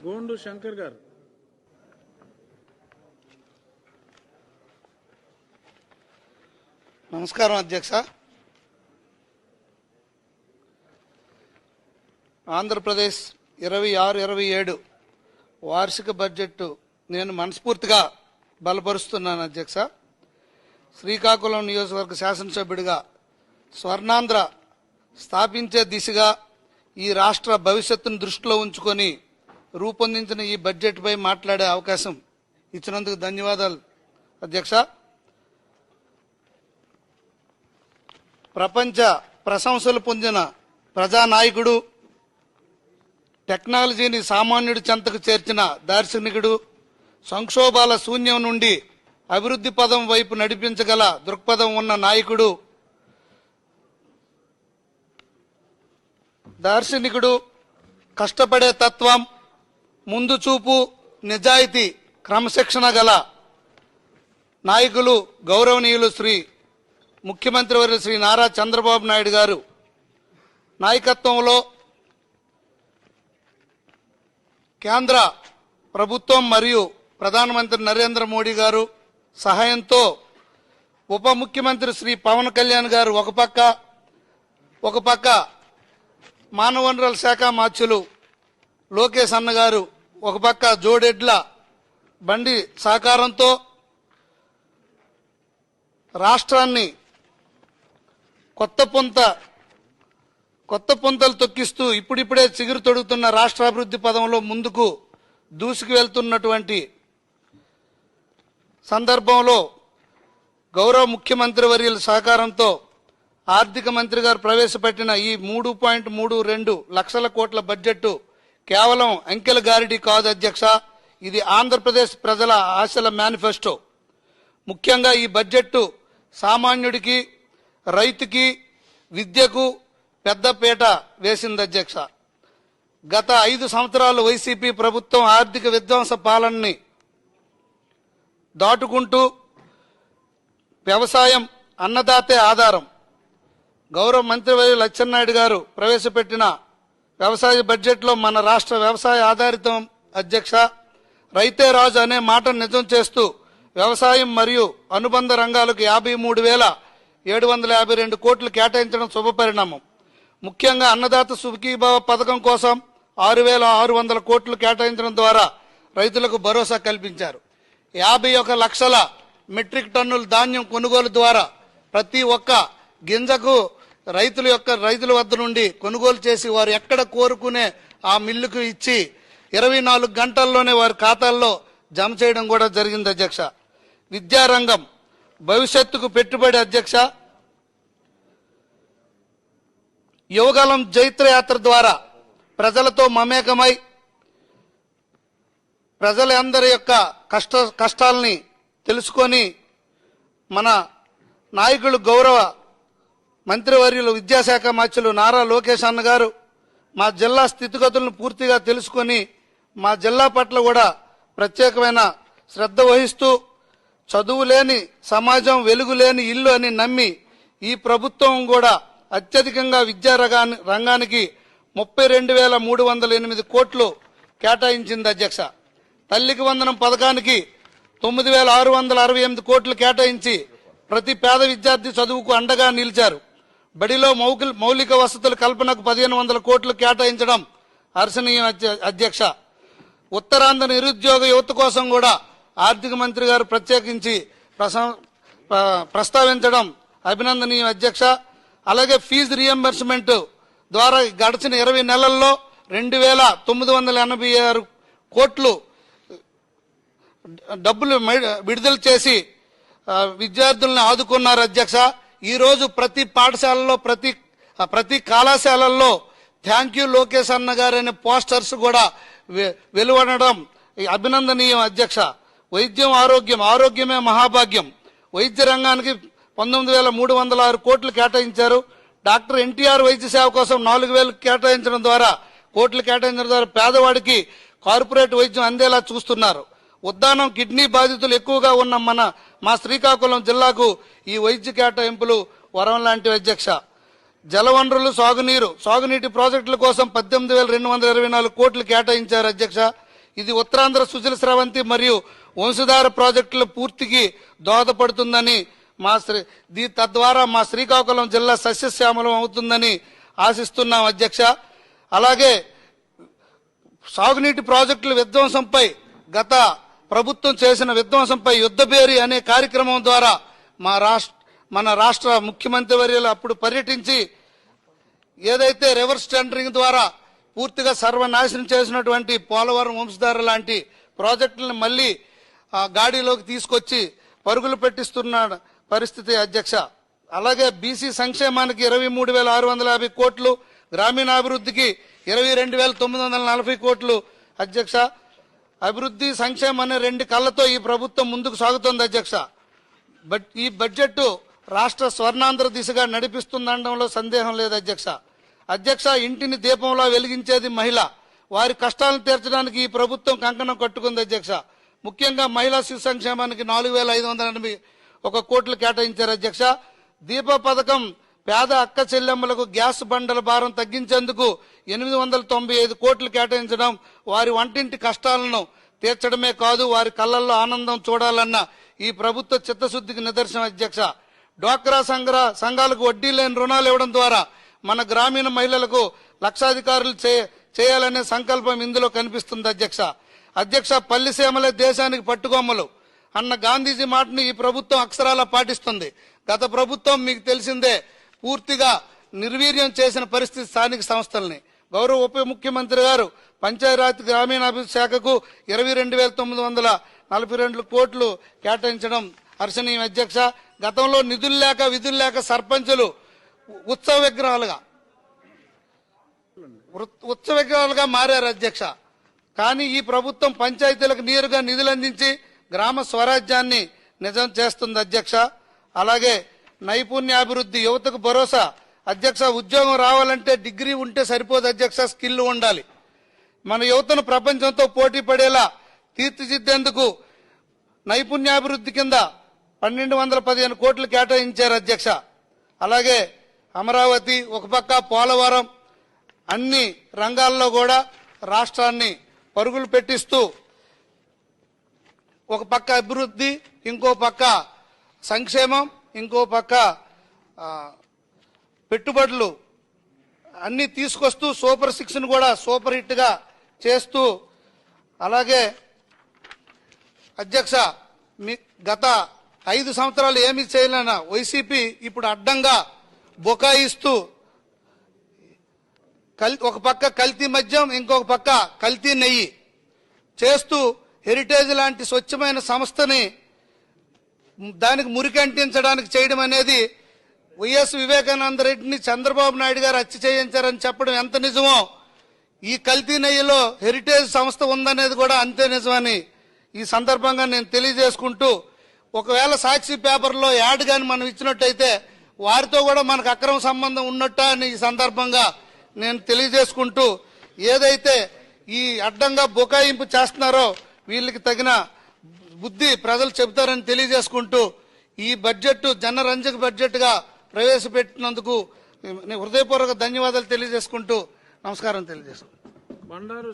గోండు శంకర్ గారు. నమస్కారం అధ్యక్ష. ఆంధ్రప్రదేశ్ 26-27 వార్షిక బడ్జెట్ నేను మనస్ఫూర్తిగా బలపరుస్తున్నాను అధ్యక్ష. శ్రీకాకుళం నియోజకవర్గ శాసనసభ్యుడిగా స్వర్ణాంధ్ర స్థాపించే దిశగా ఈ రాష్ట్ర భవిష్యత్తును దృష్టిలో ఉంచుకొని రూపొందించిన ఈ బడ్జెట్పై మాట్లాడే అవకాశం ఇచ్చినందుకు ధన్యవాదాలు అధ్యక్ష. ప్రపంచ ప్రశంసలు పొందిన ప్రజానాయకుడు, టెక్నాలజీని సామాన్యుడి చెంతకు చేర్చిన దార్శనికుడు, సంక్షోభాల శూన్యం నుండి అభివృద్ధి పదం వైపు నడిపించగల దృక్పథం ఉన్న నాయకుడు, దార్శనికుడు, కష్టపడే తత్వం, ముందు చూపు, నిజాయితీ, క్రమశిక్షణ గల నాయకులు గౌరవనీయులు శ్రీ ముఖ్యమంత్రి వర్యులు శ్రీ నారా చంద్రబాబు నాయుడు గారు నాయకత్వంలో కేంద్ర ప్రభుత్వం మరియు ప్రధానమంత్రి నరేంద్ర మోడీ గారు సహాయంతో ఉప ముఖ్యమంత్రి శ్రీ పవన్ కళ్యాణ్ గారు ఒక పక్క మానవ వనరుల శాఖ మార్చులు లోకేష్ అన్న గారు ఒక పక్క జోడెడ్ల బండి సహకారంతో రాష్ట్రాన్ని కొత్త పుంతలు తొక్కిస్తూ ఇప్పుడిప్పుడే చిగురు తొడుగుతున్న రాష్ట్రాభివృద్ధి పదంలో ముందుకు దూసుకు వెళ్తున్నటువంటి సందర్భంలో గౌరవ ముఖ్యమంత్రి వర్యుల సహకారంతో ఆర్థిక మంత్రి గారు ప్రవేశపెట్టిన ఈ 3.32 లక్షల కోట్ల బడ్జెట్ కేవలం అంకెల గారిడి కాదు అధ్యక్ష. ఇది ఆంధ్రప్రదేశ్ ప్రజల ఆశల మేనిఫెస్టో. ముఖ్యంగా ఈ బడ్జెట్ సామాన్యుడికి, రైతుకి, విద్యకు పెద్దపీట వేసింది అధ్యక్ష. గత 5 సంవత్సరాలు వైసీపీ ప్రభుత్వం ఆర్థిక విధ్వంస పాలనని దాటుకుంటూ వ్యవసాయం అన్నదాతే ఆధారం గౌరవ మంత్రివర్యులు అచ్చెన్నాయుడు గారు ప్రవేశపెట్టిన వ్యవసాయ బడ్జెట్లో మన రాష్ట్ర వ్యవసాయ ఆధారితం అధ్యక్ష. రైతే రాజు అనే మాటను నిజం చేస్తూ వ్యవసాయం మరియు అనుబంధ రంగాలకు 53,752 కోట్లు కేటాయించడం శుభపరిణామం. ముఖ్యంగా అన్నదాత సుఖీభావ పథకం కోసం 6,600 కోట్లు కేటాయించడం ద్వారా రైతులకు భరోసా కల్పించారు. 51 లక్షల మెట్రిక్ టన్నుల ధాన్యం కొనుగోలు ద్వారా ప్రతి ఒక్క గింజకు రైతుల వద్ద నుండి కొనుగోలు చేసి వారు ఎక్కడ కోరుకునే ఆ మిల్లుకు ఇచ్చి 24 గంటల్లోనే వారి ఖాతాల్లో జమ చేయడం కూడా జరిగింది అధ్యక్ష. విద్యారంగం భవిష్యత్తుకు పెట్టుబడి అధ్యక్ష. యువగలం జైత్రయాత్ర ద్వారా ప్రజలతో మమేకమై ప్రజలందరి యొక్క కష్టాలని తెలుసుకొని మన నాయకులు గౌరవ మంత్రివర్యులు విద్యాశాఖ మంత్రులు నారా లోకేష్ అన్న గారు మా జిల్లా స్థితిగతులను పూర్తిగా తెలుసుకొని మా జిల్లా పట్ల కూడా ప్రత్యేకమైన శ్రద్ధ వహిస్తూ చదువు లేని సమాజం, వెలుగు లేని ఇల్లు అని నమ్మి ఈ ప్రభుత్వం కూడా అత్యధికంగా విద్యా రంగానికి 32,308 కోట్లు కేటాయించింది అధ్యక్ష. తల్లికి వందనం పథకానికి 9,668 కోట్లు కేటాయించి ప్రతి పేద విద్యార్థి చదువుకు అండగా నిలిచారు. బడిలో మౌలిక వసతుల కల్పనకు 1,500 కోట్లు కేటాయించడం హర్షణీయం అధ్యక్ష. ఉత్తరాంధ్ర నిరుద్యోగ యువత కోసం కూడా ఆర్థిక మంత్రి గారు ప్రత్యేకించి ప్రస్తావించడం అభినందనీయం అధ్యక్ష. అలాగే ఫీజు రియంబర్స్మెంట్ ద్వారా గడిచిన 20 నెలల్లో 2,986 కోట్లు డబ్బులు విడుదల చేసి విద్యార్థులను ఆదుకున్నారు అధ్యక్ష. ఈరోజు ప్రతి పాఠశాలలో ప్రతి కళాశాలల్లో థ్యాంక్ యూ లోకేష్ అన్న గారు అనే పోస్టర్స్ కూడా వెలువడడం అభినందనీయం అధ్యక్ష. వైద్యం, ఆరోగ్యమే మహాభాగ్యం. వైద్య రంగానికి 19,306 కోట్లు కేటాయించారు. డాక్టర్ ఎన్టీఆర్ వైద్య సేవ కోసం 4,000 కేటాయించడం ద్వారా పేదవాడికి కార్పొరేట్ వైద్యం అందేలా చూస్తున్నారు. ఉద్దానం కిడ్నీ బాధితులు ఎక్కువగా ఉన్న మా శ్రీకాకుళం జిల్లాకు ఈ వైద్య కేటాయింపులు వరం లాంటి అధ్యక్ష. జలవనరులు, సాగునీటి ప్రాజెక్టుల కోసం 18,224 కోట్లు కేటాయించారు అధ్యక్ష. ఇది ఉత్తరాంధ్ర సుజల స్రవంతి మరియు వంశధార ప్రాజెక్టుల పూర్తికి దోహదపడుతుందని తద్వారా మా శ్రీకాకుళం జిల్లా సస్యశ్యామలం అవుతుందని ఆశిస్తున్నాం అధ్యక్ష. అలాగే సాగునీటి ప్రాజెక్టుల విధ్వంసంపై గత ప్రభుత్వం చేసిన విధ్వంసంపై యుద్ధబేరి అనే కార్యక్రమం ద్వారా మన రాష్ట్ర ముఖ్యమంత్రి వర్యులు అప్పుడు పర్యటించి ఏదైతే రివర్స్ టెండరింగ్ ద్వారా పూర్తిగా సర్వనాశనం చేసినటువంటి పోలవరం వంశధార లాంటి ప్రాజెక్టులను మళ్లీ గాడిలోకి తీసుకొచ్చి పరుగులు పెట్టిస్తున్న పరిస్థితి అధ్యక్ష. అలాగే బీసీ సంక్షేమానికి 23,650 కోట్లు, గ్రామీణాభివృద్ధికి 22,940 కోట్లు అధ్యక్ష. అభివృద్ధి సంక్షేమం అనే రెండు కళ్ళతో ఈ ప్రభుత్వం ముందుకు సాగుతోంది అధ్యక్ష. ఈ బడ్జెట్ రాష్ట్ర స్వర్ణాంధ్ర దిశగా నడిపిస్తుందనడంలో సందేహం లేదు అధ్యక్ష. ఇంటిని దీపంలా వెలిగించేది మహిళ. వారి కష్టాలను తీర్చడానికి ఈ ప్రభుత్వం కంకణం కట్టుకుంది అధ్యక్ష. ముఖ్యంగా మహిళా శిశు సంక్షేమానికి 4,581 కోట్లు కేటాయించారు అధ్యక్ష. దీప పథకం పేద అక్క చెల్లెమ్మలకు గ్యాస్ బండల భారం తగ్గించేందుకు 895 కోట్లు కేటాయించడం వారి వంటింటి కష్టాలను తీర్చడమే కాదు, వారి కళ్ళల్లో ఆనందం చూడాలన్న ఈ ప్రభుత్వ చిత్తశుద్ధికి నిదర్శనం అధ్యక్ష. డ్వాక్రా సంఘాలకు వడ్డీ లేని రుణాలు ఇవ్వడం ద్వారా మన గ్రామీణ మహిళలకు లక్షాధికారులు చేయాలనే సంకల్పం ఇందులో కనిపిస్తుంది అధ్యక్ష. పల్లిసీమలే దేశానికి పట్టుకొమ్మలు అన్న గాంధీజీ మాటని ఈ ప్రభుత్వం అక్షరాలా పాటిస్తుంది. గత ప్రభుత్వం మీకు తెలిసిందే పూర్తిగా నిర్వీర్యం చేసిన పరిస్థితి స్థానిక సంస్థల్ని. గౌరవ ఉప ముఖ్యమంత్రి గారు పంచాయతీరాజ్ గ్రామీణాభివృద్ధి శాఖకు 22,942 కోట్లు కేటాయించడం హర్షణీయం అధ్యక్ష. గతంలో నిధులు లేక విధులు లేక సర్పంచులు ఉత్సవ విగ్రహాలుగా మారారు అధ్యక్ష. కానీ ఈ ప్రభుత్వం పంచాయతీలకు నేరుగా నిధులు అందించి గ్రామ స్వరాజ్యాన్ని నిజం చేస్తుంది అధ్యక్ష. అలాగే నైపుణ్యాభివృద్ధి, యువతకు భరోసా అధ్యక్ష. ఉద్యోగం రావాలంటే డిగ్రీ ఉంటే సరిపోదు అధ్యక్ష, స్కిల్ ఉండాలి. మన యువతను ప్రపంచంతో పోటీ పడేలా తీర్చిదిద్దేందుకు నైపుణ్యాభివృద్ధి కింద 1,215 కోట్లు కేటాయించారు అధ్యక్ష. అలాగే అమరావతి ఒక పక్క, పోలవరం అన్ని రంగాల్లో కూడా రాష్ట్రాన్ని పరుగులు పెట్టిస్తూ ఒక పక్క అభివృద్ధి, ఇంకో పక్క సంక్షేమం, ఇంకో పక్క పెట్టుబడులు అన్ని తీసుకొస్తూ సూపర్ 6ను కూడా సూపర్ హిట్ గా చేస్తూ, అలాగే అధ్యక్ష గత 5 సంవత్సరాలు ఏమీ చేయలేన వైసీపీ ఇప్పుడు అడ్డంగా బొకాయిస్తూ ఒక పక్క కల్తీ మద్యం, ఇంకొక పక్క కల్తీ నెయ్యి చేస్తూ హెరిటేజ్ లాంటి స్వచ్ఛమైన సంస్థని దానికి మురికి అంటించడానికి చేయడం అనేది వైఎస్ వివేకానంద రెడ్డిని చంద్రబాబు నాయుడు గారు హత్య చేయించారని చెప్పడం ఎంత నిజమో, ఈ కల్తీ నెయ్యిలో హెరిటేజ్ సంస్థ ఉందనేది కూడా అంతే నిజమని ఈ సందర్భంగా నేను తెలియజేసుకుంటూ, ఒకవేళ సాక్షి పేపర్లో యాడ్ గాని మనం ఇచ్చినట్టయితే వారితో కూడా మనకు అక్రమ సంబంధం ఉన్నట్ట అని ఈ సందర్భంగా నేను తెలియజేసుకుంటూ, ఏదైతే ఈ అడ్డంగా బుకాయింపు చేస్తున్నారో వీళ్ళకి తగిన బుద్ధి ప్రజలు చెబుతారని తెలియజేసుకుంటూ, ఈ బడ్జెట్ జనరంజక బడ్జెట్ గా ప్రవేశపెట్టినందుకు హృదయపూర్వక ధన్యవాదాలు తెలియజేసుకుంటూ నమస్కారం తెలియజేసుకుంటాను.